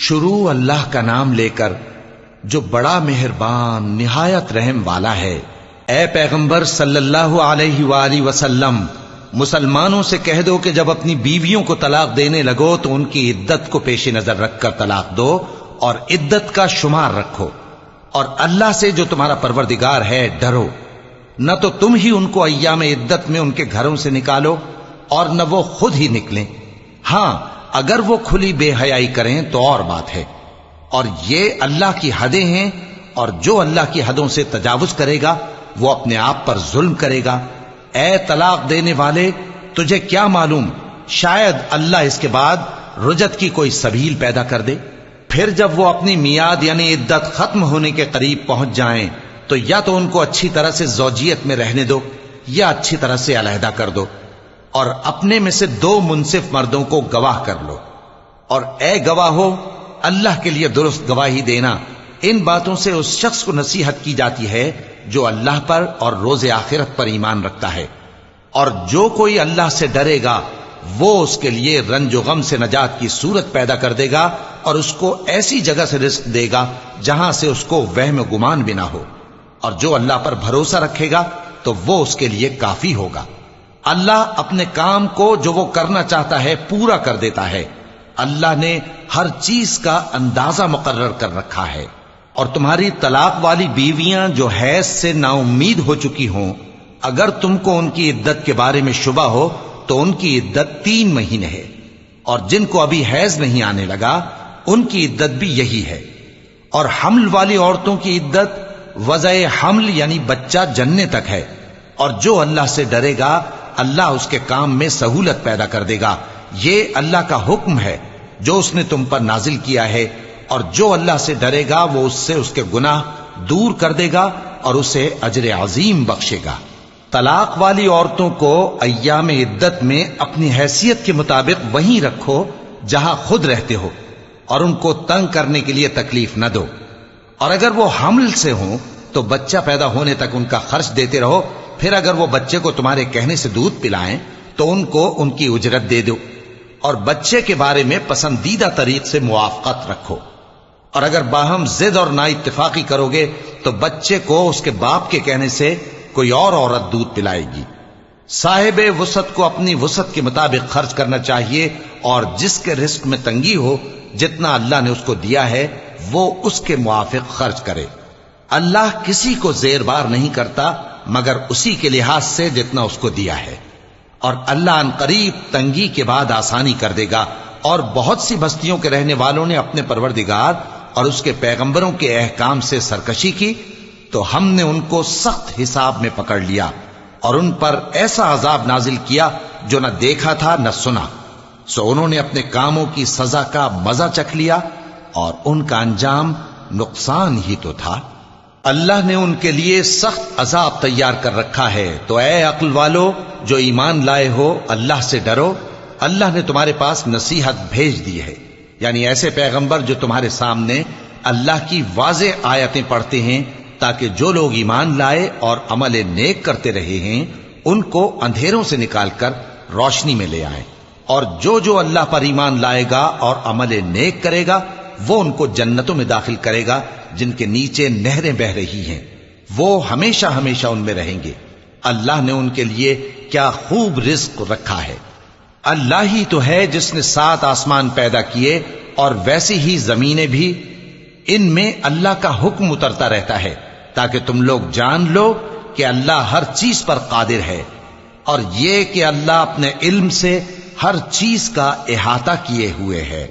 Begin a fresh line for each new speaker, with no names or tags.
شروع اللہ کا نام لے کر جو بڑا مہربان نہایت رحم والا ہے۔ اے پیغمبر صلی اللہ علیہ وآلہ وسلم، مسلمانوں سے کہہ دو کہ جب اپنی بیویوں کو طلاق دینے لگو تو ان کی عدت کو پیش نظر رکھ کر طلاق دو اور عدت کا شمار رکھو، اور اللہ سے جو تمہارا پروردگار ہے ڈرو۔ نہ تو تم ہی ان کو ایام عدت میں ان کے گھروں سے نکالو اور نہ وہ خود ہی نکلیں، ہاں اگر وہ کھلی بے حیائی کریں تو اور بات ہے، اور یہ اللہ کی حدیں ہیں، اور جو اللہ کی حدوں سے تجاوز کرے گا وہ اپنے آپ پر ظلم کرے گا۔ اے طلاق دینے والے، تجھے کیا معلوم شاید اللہ اس کے بعد رجعت کی کوئی سبیل پیدا کر دے۔ پھر جب وہ اپنی میعاد یعنی عدت ختم ہونے کے قریب پہنچ جائیں تو یا تو ان کو اچھی طرح سے زوجیت میں رہنے دو یا اچھی طرح سے علیحدہ کر دو، اور اپنے میں سے 2 منصف مردوں کو گواہ کر لو، اور اے گواہو اللہ کے لیے درست گواہی دینا۔ ان باتوں سے اس شخص کو نصیحت کی جاتی ہے جو اللہ پر اور روز آخرت پر ایمان رکھتا ہے، اور جو کوئی اللہ سے ڈرے گا وہ اس کے لیے رنج و غم سے نجات کی صورت پیدا کر دے گا، اور اس کو ایسی جگہ سے رزق دے گا جہاں سے اس کو وہم و گمان بھی نہ ہو، اور جو اللہ پر بھروسہ رکھے گا تو وہ اس کے لیے کافی ہوگا۔ اللہ اپنے کام کو جو وہ کرنا چاہتا ہے پورا کر دیتا ہے۔ اللہ نے ہر چیز کا اندازہ مقرر کر رکھا ہے۔ اور تمہاری طلاق والی بیویاں جو حیض سے نا امید ہو چکی ہوں، اگر تم کو ان کی عدت کے بارے میں شبہ ہو تو ان کی عدت 3 مہینے ہے، اور جن کو ابھی حیض نہیں آنے لگا ان کی عدت بھی یہی ہے۔ اور حمل والی عورتوں کی عدت وضع حمل یعنی بچہ جننے تک ہے، اور جو اللہ سے ڈرے گا اللہ اس کے کام میں سہولت پیدا کر دے گا۔ یہ اللہ کا حکم ہے جو اس نے تم پر نازل کیا ہے، اور جو اللہ سے ڈرے گا وہ اس سے اس کے گناہ دور کر دے گا اور اسے اجر عظیم بخشے گا۔ طلاق والی عورتوں کو ایام عدت میں اپنی حیثیت کے مطابق وہیں رکھو جہاں خود رہتے ہو، اور ان کو تنگ کرنے کے لیے تکلیف نہ دو، اور اگر وہ حمل سے ہوں تو بچہ پیدا ہونے تک ان کا خرچ دیتے رہو، پھر اگر وہ بچے کو تمہارے کہنے سے دودھ پلائیں تو ان کو ان کی اجرت دے دو، اور بچے کے بارے میں پسندیدہ طریق سے موافقت رکھو، اور اگر باہم ضد اور نا اتفاقی کرو گے تو بچے کو اس کے باپ کے کہنے سے کوئی اور عورت دودھ پلائے گی۔ صاحب وسعت کو اپنی وسعت کے مطابق خرچ کرنا چاہیے، اور جس کے رزق میں تنگی ہو جتنا اللہ نے اس کو دیا ہے وہ اس کے موافق خرچ کرے۔ اللہ کسی کو زیر بار نہیں کرتا مگر اسی کے لحاظ سے جتنا اس کو دیا ہے، اور اللہ ان قریب تنگی کے بعد آسانی کر دے گا۔ اور بہت سی بستیوں کے رہنے والوں نے اپنے پروردگار اور اس کے پیغمبروں کے احکام سے سرکشی کی تو ہم نے ان کو سخت حساب میں پکڑ لیا، اور ان پر ایسا عذاب نازل کیا جو نہ دیکھا تھا نہ سنا، سو انہوں نے اپنے کاموں کی سزا کا مزہ چکھ لیا، اور ان کا انجام نقصان ہی تو تھا۔ اللہ نے ان کے لیے سخت عذاب تیار کر رکھا ہے، تو اے عقل والو جو ایمان لائے ہو اللہ سے ڈرو۔ اللہ نے تمہارے پاس نصیحت بھیج دی ہے، یعنی ایسے پیغمبر جو تمہارے سامنے اللہ کی واضح آیتیں پڑھتے ہیں تاکہ جو لوگ ایمان لائے اور عمل نیک کرتے رہے ہیں ان کو اندھیروں سے نکال کر روشنی میں لے آئیں، اور جو اللہ پر ایمان لائے گا اور عمل نیک کرے گا وہ ان کو جنتوں میں داخل کرے گا جن کے نیچے نہریں بہ رہی ہیں، وہ ہمیشہ ہمیشہ ان میں رہیں گے۔ اللہ نے ان کے لیے کیا خوب رزق رکھا ہے۔ اللہ ہی تو ہے جس نے 7 آسمان پیدا کیے اور ویسی ہی زمینیں بھی، ان میں اللہ کا حکم اترتا رہتا ہے تاکہ تم لوگ جان لو کہ اللہ ہر چیز پر قادر ہے، اور یہ کہ اللہ اپنے علم سے ہر چیز کا احاطہ کیے ہوئے ہے۔